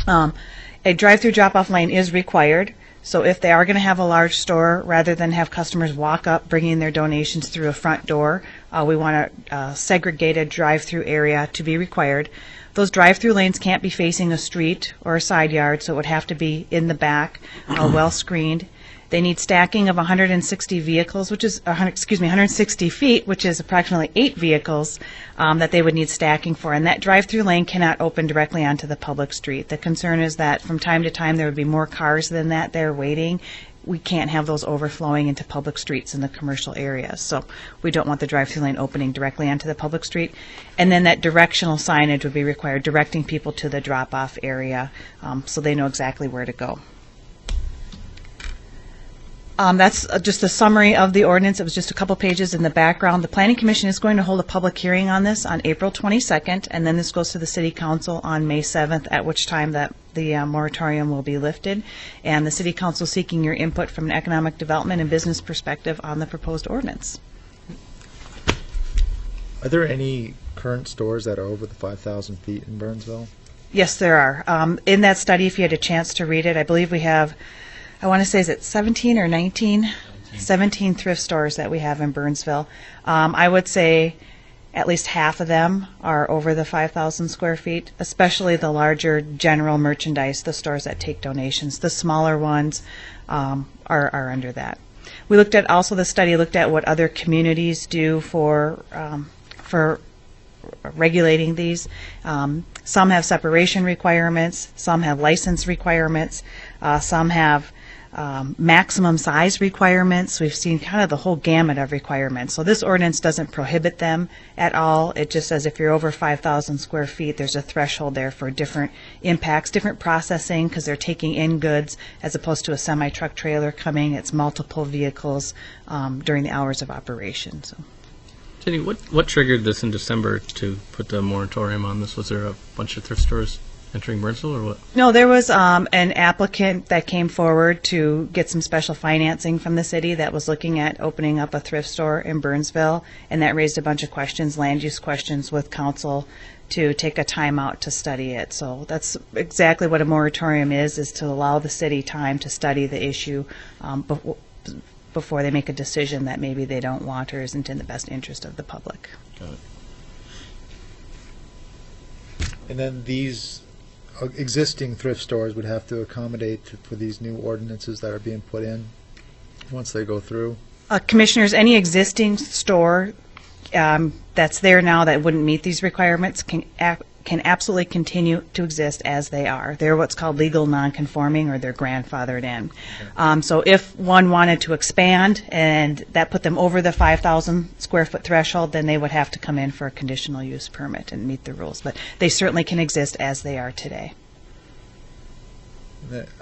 A drive-through, drop-off lane is required. So if they are going to have a large store, rather than have customers walk up bringing their donations through a front door, we want a segregated drive-through area to be required. Those drive-through lanes can't be facing a street or a side yard, so it would have to be in the back, well screened. They need stacking of 160 vehicles, which is 160 feet, which is approximately 8 vehicles that they would need stacking for. And that drive-through lane cannot open directly onto the public street. The concern is that from time to time there would be more cars than that there waiting. We can't have those overflowing into public streets in the commercial areas. So we don't want the drive-through lane opening directly onto the public street. And then that directional signage would be required, directing people to the drop-off area so they know exactly where to go. That's just a summary of the ordinance. It was just a couple pages in the background. The Planning Commission is going to hold a public hearing on this on April 22nd, and then this goes to the City Council on May 7th, at which time that the moratorium will be lifted. And the City Council seeking your input from an economic development and business perspective on the proposed ordinance. Are there any current stores that are over the 5,000 feet in Burnsville? Yes, there are. In that study, if you had a chance to read it, I believe we have, I want to say, is it 17 or 19? 17 thrift stores that we have in Burnsville. I would say at least half of them are over the 5,000 square feet, especially the larger general merchandise, the stores that take donations. The smaller ones are under that. We looked at, also the study looked at what other communities do for regulating these. Some have separation requirements, some have license requirements, some have maximum size requirements. We've seen kind of the whole gamut of requirements. So this ordinance doesn't prohibit them at all. It just says if you're over 5,000 square feet, there's a threshold there for different impacts, different processing, because they're taking in goods as opposed to a semi-truck trailer coming. It's multiple vehicles during the hours of operation. So. Jenny, what triggered this in December to put the moratorium on this? Was there a bunch of thrift stores entering Burnsville, or what? No, there was an applicant that came forward to get some special financing from the city that was looking at opening up a thrift store in Burnsville, and that raised a bunch of questions, land use questions, with council to take a time out to study it. So that's exactly what a moratorium is to allow the city time to study the issue before they make a decision that maybe they don't want or isn't in the best interest of the public. Got it. And then these existing thrift stores would have to accommodate for these new ordinances that are being put in once they go through? Commissioners, any existing store that's there now that wouldn't meet these requirements can absolutely continue to exist as they are. They're what's called legal non-conforming, or they're grandfathered in. So if one wanted to expand and that put them over the 5,000 square foot threshold, then they would have to come in for a conditional use permit and meet the rules. But they certainly can exist as they are today.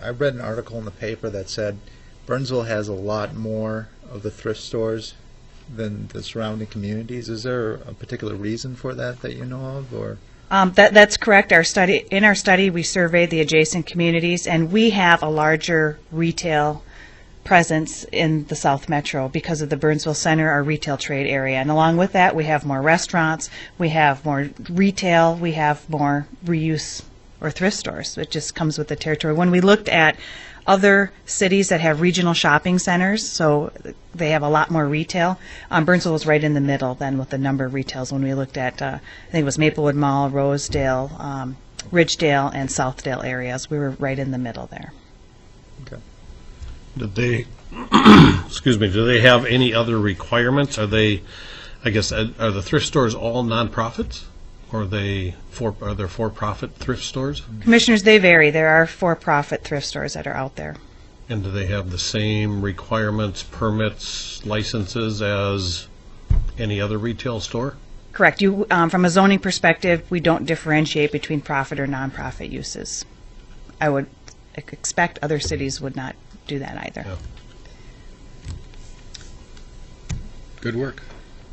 I read an article in the paper that said Burnsville has a lot more of the thrift stores than the surrounding communities. Is there a particular reason for that you know of, or? That's correct. In our study, we surveyed the adjacent communities, and we have a larger retail presence in the South Metro because of the Burnsville Center, our retail trade area. And along with that, we have more restaurants, we have more retail, we have more reuse or thrift stores. It just comes with the territory. When we looked at other cities that have regional shopping centers, so they have a lot more retail, Burnsville was right in the middle then with the number of retails when we looked at, I think it was Maplewood Mall, Rosedale, Ridgedale, and Southdale areas. We were right in the middle there. Okay. Did they, excuse me, do they have any other requirements? Are they, I guess, are the thrift stores all nonprofits? Or are there for-profit thrift stores? Commissioners, they vary. There are for-profit thrift stores that are out there. And do they have the same requirements, permits, licenses as any other retail store? Correct. From a zoning perspective, we don't differentiate between profit or nonprofit uses. I would expect other cities would not do that either. Yeah. Good work.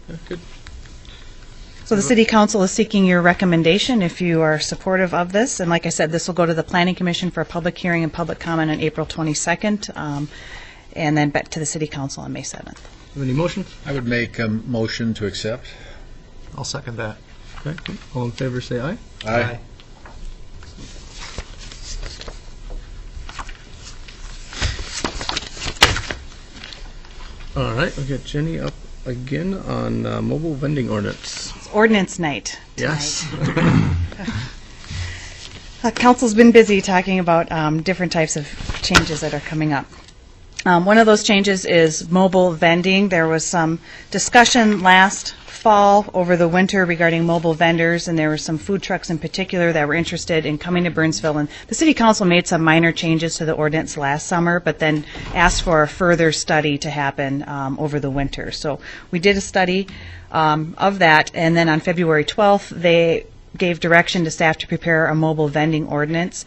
Yeah, good. So the City Council is seeking your recommendation if you are supportive of this. And like I said, this will go to the Planning Commission for a public hearing and public comment on April 22nd, and then back to the City Council on May 7th. Have any motions? I would make a motion to accept. I'll second that. Okay. Good. All in favor, say aye. Aye. All right. We'll get Jenny up again on mobile vending ordinance. It's ordinance night tonight. Yes. Council's been busy talking about different types of changes that are coming up. One of those changes is mobile vending. There was some discussion last fall over the winter regarding mobile vendors, and there were some food trucks in particular that were interested in coming to Burnsville. And the City Council made some minor changes to the ordinance last summer, but then asked for a further study to happen over the winter. So we did a study of that, and then on February 12th, they gave direction to staff to prepare a mobile vending ordinance.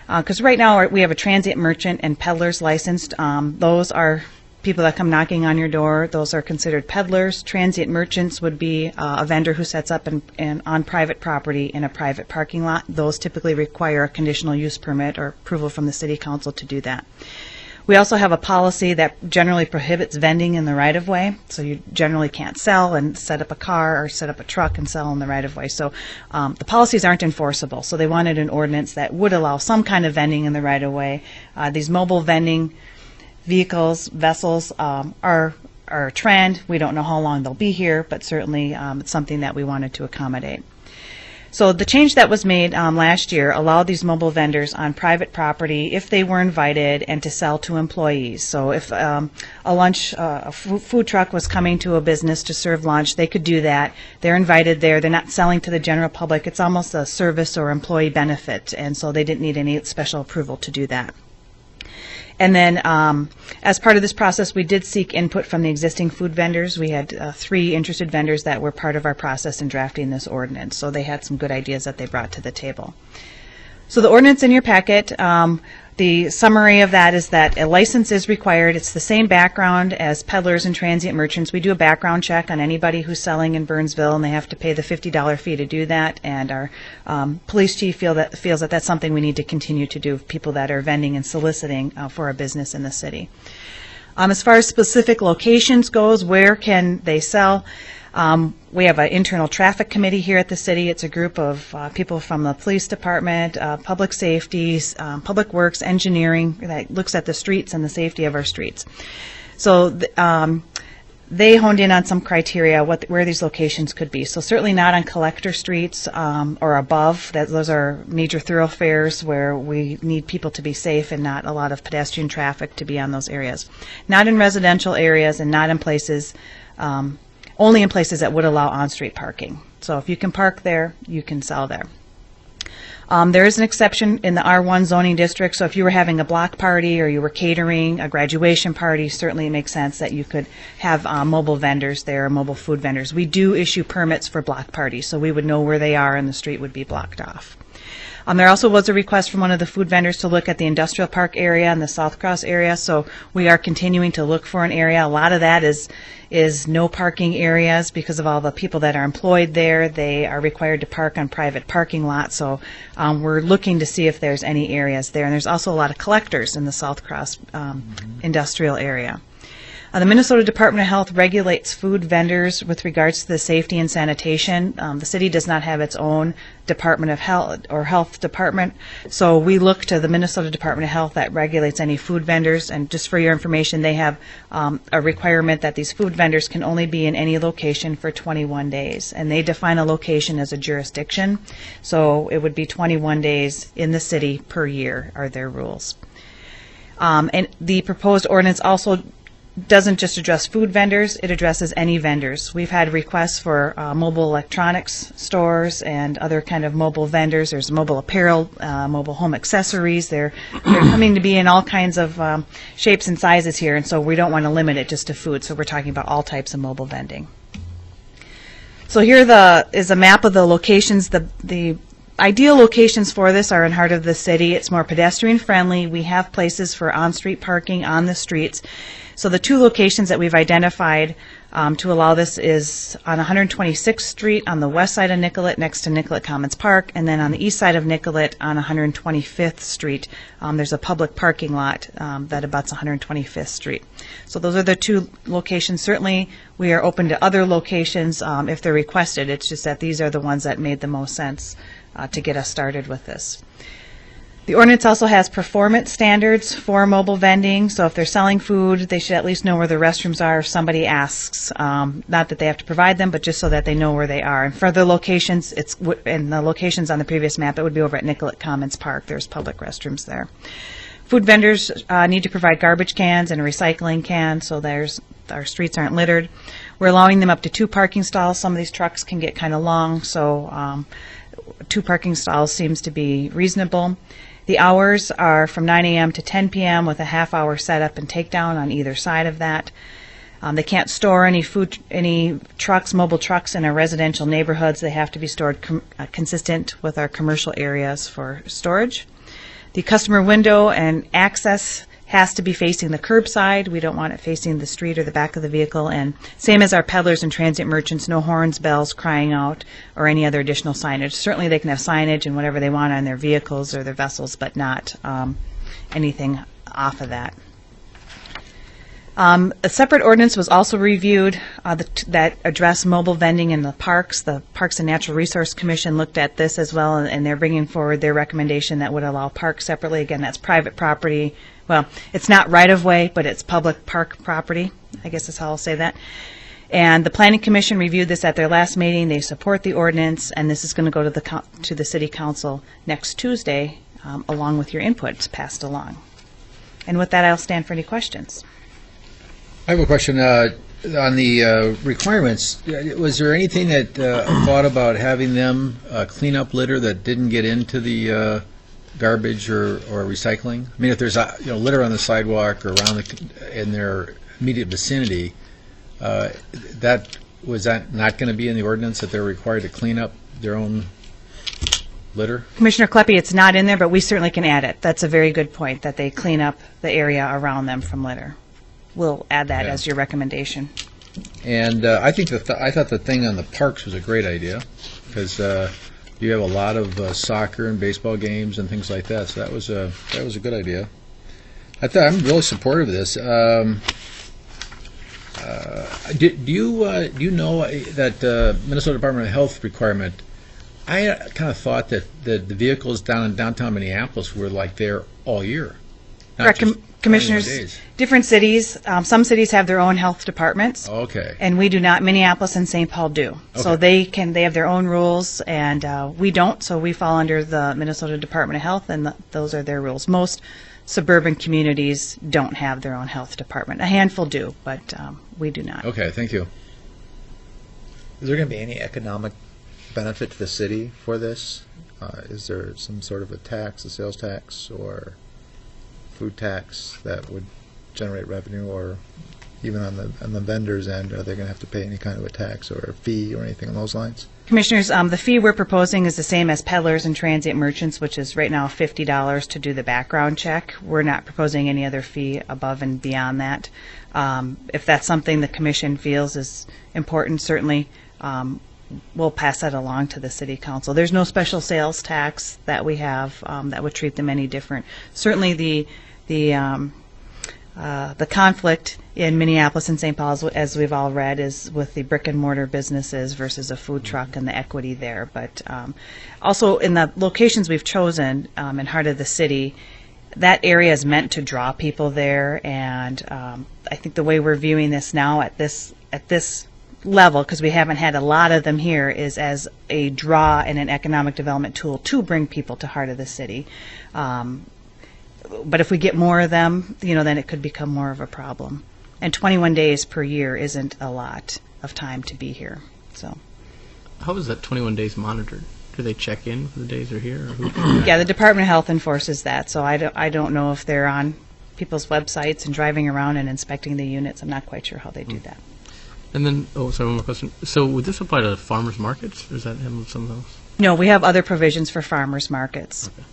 Because right now we have a transient merchant and peddlers licensed. Those are people that come knocking on your door. Those are considered peddlers. Transient merchants would be a vendor who sets up on private property in a private parking lot. Those typically require a conditional use permit or approval from the City Council to do that. We also have a policy that generally prohibits vending in the right-of-way, so you generally can't sell and set up a car or set up a truck and sell in the right-of-way. So the policies aren't enforceable, so they wanted an ordinance that would allow some kind of vending in the right-of-way. These mobile vending vehicles, vessels are a trend. We don't know how long they'll be here, but certainly it's something that we wanted to accommodate. So the change that was made last year allowed these mobile vendors on private property if they were invited and to sell to employees. So if a food truck was coming to a business to serve lunch, they could do that. They're invited there. They're not selling to the general public. It's almost a service or employee benefit, and so they didn't need any special approval to do that. And then as part of this process, we did seek input from the existing food vendors. We had 3 interested vendors that were part of our process in drafting this ordinance. So they had some good ideas that they brought to the table. So the ordinance in your packet, the summary of that is that a license is required. It's the same background as peddlers and transient merchants. We do a background check on anybody who's selling in Burnsville, and they have to pay the $50 fee to do that. And our police chief feels that that's something we need to continue to do with people that are vending and soliciting for a business in the city. As far as specific locations goes, where can they sell? We have an internal traffic committee here at the city. It's a group of people from the police department, public safety, public works, engineering that looks at the streets and the safety of our streets. So they honed in on some criteria where these locations could be. So certainly not on collector streets or above. Those are major thoroughfares where we need people to be safe and not a lot of pedestrian traffic to be on those areas. Not in residential areas and not in places only in places that would allow on-street parking. So if you can park there, you can sell there. There is an exception in the R1 zoning district, so if you were having a block party or you were catering a graduation party, certainly it makes sense that you could have mobile vendors there, mobile food vendors. We do issue permits for block parties, so we would know where they are and the street would be blocked off. There also was a request from one of the food vendors to look at the industrial park area and the South Cross area, so we are continuing to look for an area. A lot of that is no parking areas because of all the people that are employed there. They are required to park on private parking lots, so we're looking to see if there's any areas there. And there's also a lot of collectors in the South Cross industrial area. The Minnesota Department of Health regulates food vendors with regards to the safety and sanitation. The city does not have its own Department of Health or health department, so we look to the Minnesota Department of Health that regulates any food vendors. And just for your information, they have a requirement that these food vendors can only be in any location for 21 days. And they define a location as a jurisdiction, so it would be 21 days in the city per year are their rules. And the proposed ordinance also doesn't just address food vendors, it addresses any vendors. We've had requests for mobile electronics stores and other kind of mobile vendors. There's mobile apparel, mobile home accessories. They're coming to be in all kinds of shapes and sizes here, and so we don't want to limit it just to food, so we're talking about all types of mobile vending. So here is a map of the locations. The ideal locations for this are in heart of the city. It's more pedestrian friendly. We have places for on-street parking on the streets. So the two locations that we've identified to allow this is on 126th Street on the west side of Nicollet next to Nicollet Commons Park, and then on the east side of Nicollet on 125th Street. There's a public parking lot that abuts 125th Street. So those are the two locations. Certainly we are open to other locations if they're requested. It's just that these are the ones that made the most sense to get us started with this. The ordinance also has performance standards for mobile vending, so if they're selling food, they should at least know where the restrooms are if somebody asks. Not that they have to provide them, but just so that they know where they are. And for the locations, in the locations on the previous map, it would be over at Nicollet Commons Park. There's public restrooms there. Food vendors need to provide garbage cans and a recycling can, so our streets aren't littered. We're allowing them up to 2 parking stalls. Some of these trucks can get kind of long, so 2 parking stalls seems to be reasonable. The hours are from 9 a.m. to 10 p.m. with a half-hour setup and takedown on either side of that. They can't store any trucks, mobile trucks in our residential neighborhoods. They have to be stored consistent with our commercial areas for storage. The customer window and access has to be facing the curbside. We don't want it facing the street or the back of the vehicle. And same as our peddlers and transit merchants, no horns, bells, crying out, or any other additional signage. Certainly they can have signage and whatever they want on their vehicles or their vessels, but not anything off of that. A separate ordinance was also reviewed that addressed mobile vending in the parks. The Parks and Natural Resource Commission looked at this as well, and they're bringing forward their recommendation that would allow parks separately. Again, that's private property. Well, it's not right-of-way, but it's public park property. I guess that's how I'll say that. And the Planning Commission reviewed this at their last meeting. They support the ordinance, and this is going to go to the City Council next Tuesday, along with your inputs passed along. And with that, I'll stand for any questions. I have a question on the requirements. Was there anything that thought about having them clean up litter that didn't get into the garbage or recycling? I mean, if there's litter on the sidewalk or around in their immediate vicinity, was that not going to be in the ordinance that they're required to clean up their own litter? Commissioner Kleppe, it's not in there, but we certainly can add it. That's a very good point, that they clean up the area around them from litter. We'll add that as your recommendation. And I think I thought the thing on the parks was a great idea, because you have a lot of soccer and baseball games and things like that. So that was a good idea. I'm really supportive of this. Do you know that Minnesota Department of Health requirement? I kind of thought that the vehicles down in downtown Minneapolis were like there all year. Correct, Commissioners. Different cities. Some cities have their own health departments. Okay. And we do not. Minneapolis and St. Paul do. Okay. So they have their own rules, and we don't. So we fall under the Minnesota Department of Health, and those are their rules. Most suburban communities don't have their own health department. A handful do, but we do not. Okay, thank you. Is there going to be any economic benefit to the city for this? Is there some sort of a sales tax, or food tax that would generate revenue or even on the vendors' end? Are they going to have to pay any kind of a tax or a fee or anything on those lines? Commissioners, the fee we're proposing is the same as peddlers and transient merchants, which is right now $50 to do the background check. We're not proposing any other fee above and beyond that. If that's something the commission feels is important, certainly we'll pass that along to the city council. There's no special sales tax that we have that would treat them any different. Certainly the conflict in Minneapolis and St. Paul, as we've all read, is with the brick and mortar businesses versus a food truck and the equity there. But also in the locations we've chosen in heart of the city, that area is meant to draw people there. And I think the way we're viewing this now at this level, because we haven't had a lot of them here, is as a draw and an economic development tool to bring people to heart of the city. But if we get more of them, then it could become more of a problem. And 21 days per year isn't a lot of time to be here. So, How is that 21 days monitored? Do they check in for the days they're here? Or who? yeah, the Department of Health enforces that. So I don't know if they're on people's websites and driving around and inspecting the units. I'm not quite sure how they do that. And then, sorry, one more question. So would this apply to farmers markets, or is that handled something else? No, we have other provisions for farmers markets. Okay.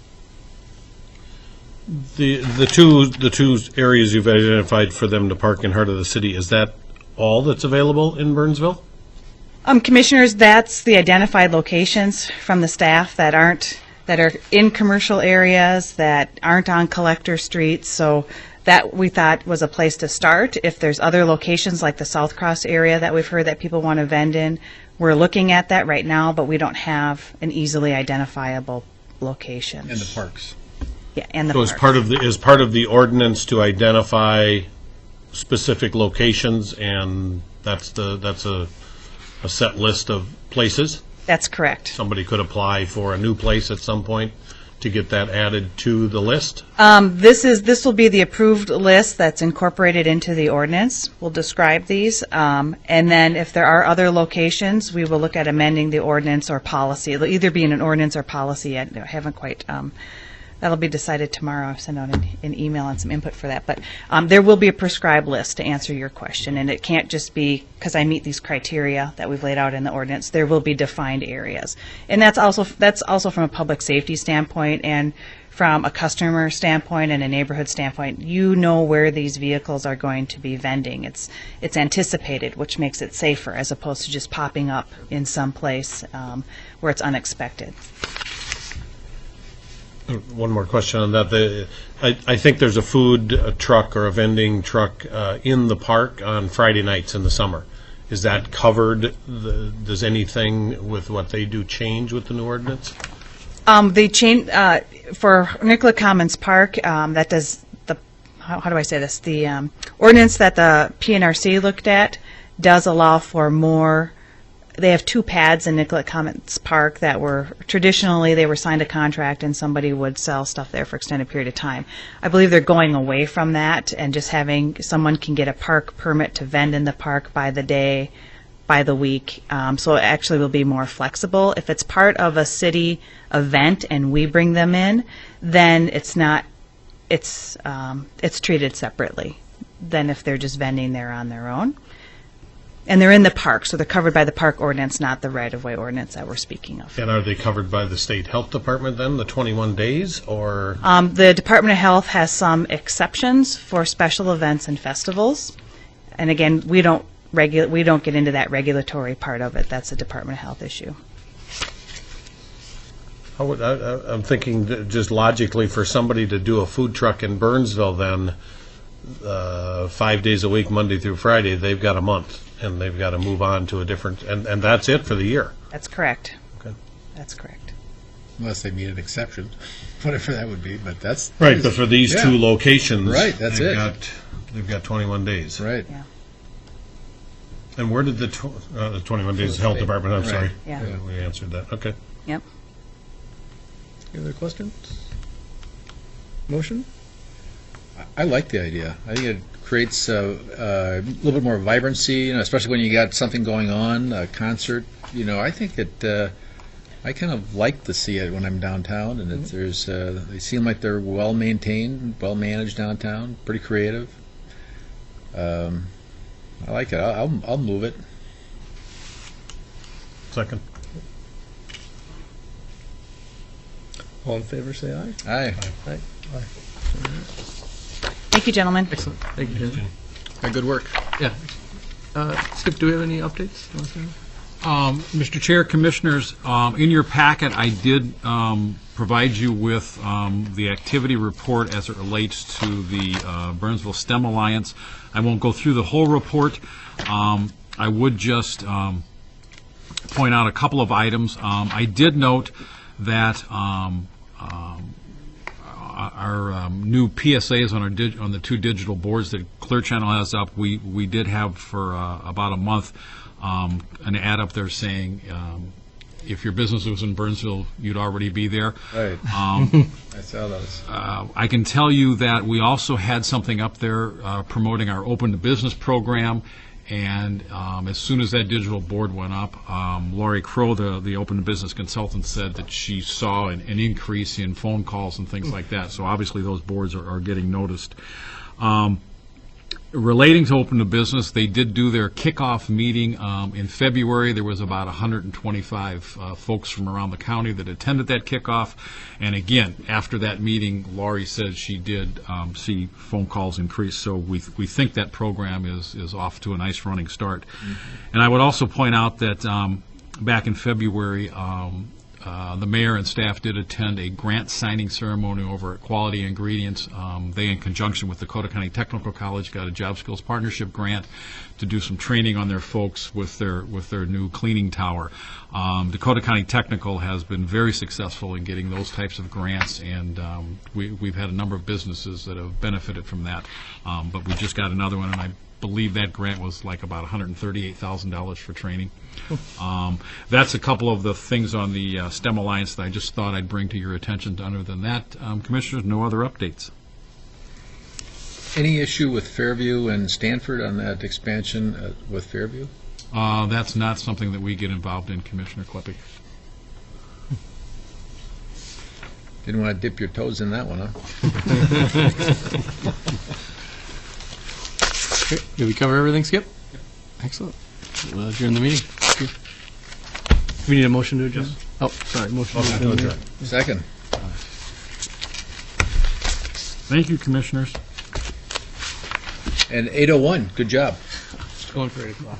The two areas you've identified for them to park in heart of the city, is that all that's available in Burnsville? Commissioners, that's the identified locations from the staff that are in commercial areas, that aren't on collector streets. So that we thought was a place to start. If there's other locations like the South Cross area that we've heard that people want to vend in, we're looking at that right now, but we don't have an easily identifiable location. And the parks. Yeah, and the So parks. is part of the ordinance to identify specific locations, and that's a set list of places? That's correct. Somebody could apply for a new place at some point to get that added to the list? This will be the approved list that's incorporated into the ordinance. We'll describe these. And then if there are other locations, we will look at amending the ordinance or policy. It'll either be in an ordinance or policy. I haven't quite, that'll be decided tomorrow. I'll send out an email and some input for that. But there will be a prescribed list to answer your question. And it can't just be because I meet these criteria that we've laid out in the ordinance. There will be defined areas. And that's also from a public safety standpoint and from a customer standpoint and a neighborhood standpoint. You know where these vehicles are going to be vending. It's anticipated, which makes it safer as opposed to just popping up in some place where it's unexpected. One more question on that. I think there's a food truck or a vending truck in the park on Friday nights in the summer. Is that covered? Does anything with what they do change with the new ordinance? They change for Nicola Commons Park. That does the how do I say this? The ordinance that the PNRC looked at does allow for more. They have two pads in Nicola Commons Park that were traditionally they were signed a contract and somebody would sell stuff there for extended period of time. I believe they're going away from that and just having someone can get a park permit to vend in the park by the day, by the week. So it actually will be more flexible. If it's part of a city event and we bring them in, then it's not. It's treated separately than if they're just vending there on their own. And they're in the park, so they're covered by the park ordinance, not the right-of-way ordinance that we're speaking of. And are they covered by the state health department then, the 21 days, or? The Department of Health has some exceptions for special events and festivals. And again, we don't get into that regulatory part of it. That's a Department of Health issue. I'm thinking just logically for somebody to do a food truck in Burnsville then, 5 days a week, Monday through Friday, they've got a month. And they've got to move on to a different, and that's it for the year. That's correct. Okay. That's correct. Unless they meet an exception, whatever that would be, but that's. Right, but for these Yeah. two locations. Right, that's they've it. They've got 21 days. Right. Yeah. And where did the 21 days, health department, I'm Right. sorry. Yeah. We answered that, okay. Yep. Any other questions? Motion? I like the idea. I think it creates a little bit more vibrancy, especially when you got something going on, a concert. I think that I kind of like to see it when I'm downtown, and they seem like they're well maintained, well managed downtown, pretty creative. I like it. I'll move it. Second. All in favor, say aye. Aye. Aye. Thank you, gentlemen. Excellent. Thank you, Jim. Good work. Yeah. Skip, do we have any updates? You want to say? Mr. Chair, Commissioners, in your packet, I did provide you with the activity report as it relates to the Burnsville STEM Alliance. I won't go through the whole report. I would just point out a couple of items. I did note that our new PSAs on the two digital boards that Clear Channel has up, we did have for about a month an ad up there saying if your business was in Burnsville, you'd already be there. Right. I saw those. I can tell you that we also had something up there promoting our Open to Business program, and as soon as that digital board went up, Lori Crow, the Open to Business consultant, said that she saw an increase in phone calls and things like that. So obviously those boards are getting noticed. Relating to Open to Business, they did do their kickoff meeting in February. There was about 125 folks from around the county that attended that kickoff. And again, after that meeting, Laurie said she did see phone calls increase. So we think that program is off to a nice running start. Mm-hmm. And I would also point out that back in February, the mayor and staff did attend a grant signing ceremony over at Quality Ingredients. They, in conjunction with Dakota County Technical College, got a Job Skills Partnership grant to do some training on their folks with their new cleaning tower. Dakota County Technical has been very successful in getting those types of grants, and we've had a number of businesses that have benefited from that. But we just got another one, and I believe that grant was like about $138,000 for training. That's a couple of the things on the STEM Alliance that I just thought I'd bring to your attention. Other than that, Commissioners, no other updates. Any issue with Fairview and Stanford on that expansion with Fairview? That's not something that we get involved in, Commissioner Kleppig. Didn't want to dip your toes in that one, huh? Okay. Did we cover everything, Skip? Yep. Excellent. We'll adjourn the meeting. We need a motion to adjourn? Yes. Oh, sorry. Motion to adjourn. Second. Thank you, Commissioners. And 8:01. Good job. Going for 8 o'clock.